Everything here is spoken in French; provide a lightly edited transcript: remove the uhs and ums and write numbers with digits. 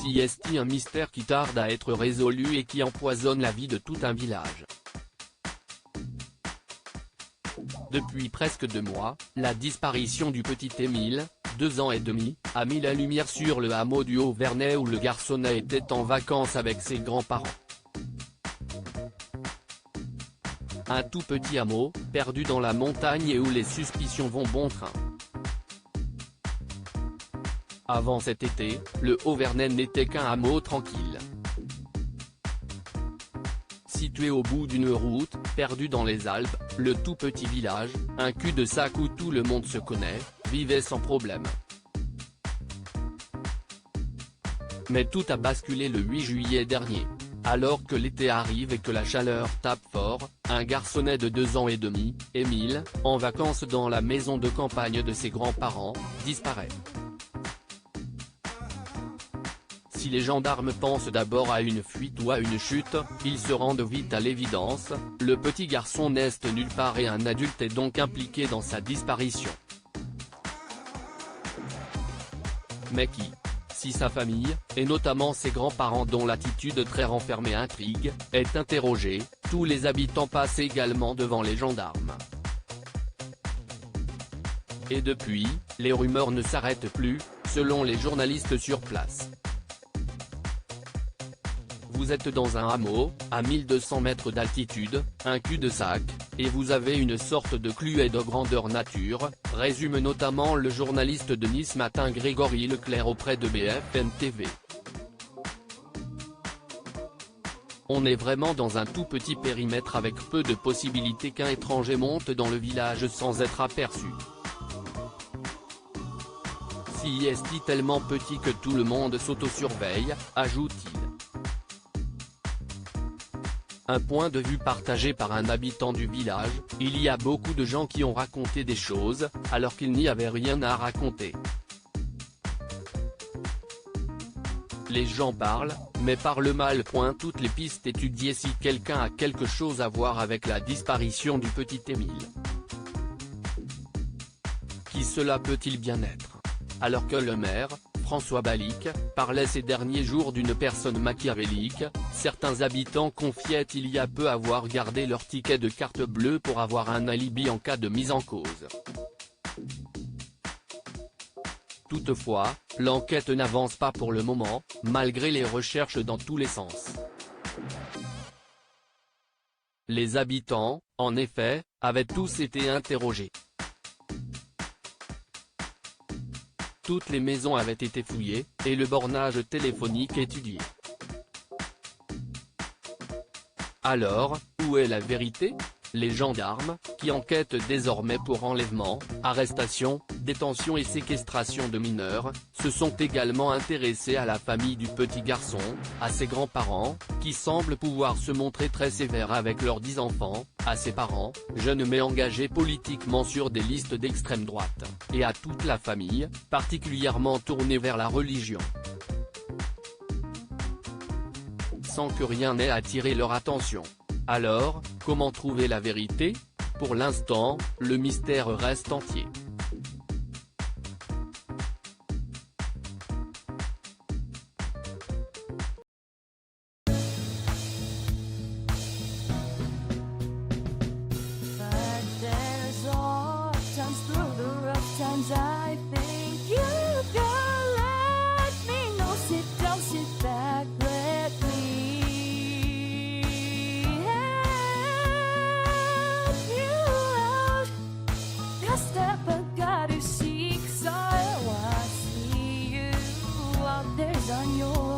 Si est un mystère qui tarde à être résolu et qui empoisonne la vie de tout un village. Depuis presque 2 mois, la disparition du petit Émile, 2 ans et demi, a mis la lumière sur le hameau du Haut-Vernay où le garçonnet était en vacances avec ses grands-parents. Un tout petit hameau, perdu dans la montagne et où les suspicions vont bon train. Avant cet été, le Haut-Vernay n'était qu'un hameau tranquille. Situé au bout d'une route, perdu dans les Alpes, le tout petit village, un cul-de-sac où tout le monde se connaît, vivait sans problème. Mais tout a basculé le 8 juillet dernier. Alors que l'été arrive et que la chaleur tape fort, un garçonnet de 2 ans et demi, Émile, en vacances dans la maison de campagne de ses grands-parents, disparaît. Si les gendarmes pensent d'abord à une fuite ou à une chute, ils se rendent vite à l'évidence, le petit garçon n'est nulle part et un adulte est donc impliqué dans sa disparition. Mais qui ? Si sa famille, et notamment ses grands-parents dont l'attitude très renfermée intrigue, est interrogée, tous les habitants passent également devant les gendarmes. Et depuis, les rumeurs ne s'arrêtent plus, selon les journalistes sur place. Vous êtes dans un hameau, à 1200 mètres d'altitude, un cul-de-sac, et vous avez une sorte de cluet de grandeur nature, résume notamment le journaliste de Nice Matin Grégory Leclerc auprès de BFM TV. On est vraiment dans un tout petit périmètre avec peu de possibilités qu'un étranger monte dans le village sans être aperçu. Si est tellement petit que tout le monde s'autosurveille, ajoute-t-il. Un point de vue partagé par un habitant du village, il y a beaucoup de gens qui ont raconté des choses, alors qu'il n'y avait rien à raconter. Les gens parlent, mais parlent mal. Toutes les pistes étudiées si quelqu'un a quelque chose à voir avec la disparition du petit Émile. Qui cela peut-il bien être ? Alors que le maire, François Balic, parlait ces derniers jours d'une personne machiavélique, certains habitants confiaient il y a peu avoir gardé leur ticket de carte bleue pour avoir un alibi en cas de mise en cause. Toutefois, l'enquête n'avance pas pour le moment, malgré les recherches dans tous les sens. Les habitants, en effet, avaient tous été interrogés. Toutes les maisons avaient été fouillées, et le bornage téléphonique étudié. Alors, où est la vérité ? Les gendarmes, qui enquêtent désormais pour enlèvement, arrestation, détention et séquestration de mineurs, se sont également intéressés à la famille du petit garçon, à ses grands-parents, qui semblent pouvoir se montrer très sévères avec leurs 10 enfants, à ses parents, jeunes mais engagés politiquement sur des listes d'extrême droite, et à toute la famille, particulièrement tournée vers la religion. Sans que rien n'ait attiré leur attention. Alors, comment trouver la vérité ? Pour l'instant, le mystère reste entier. On your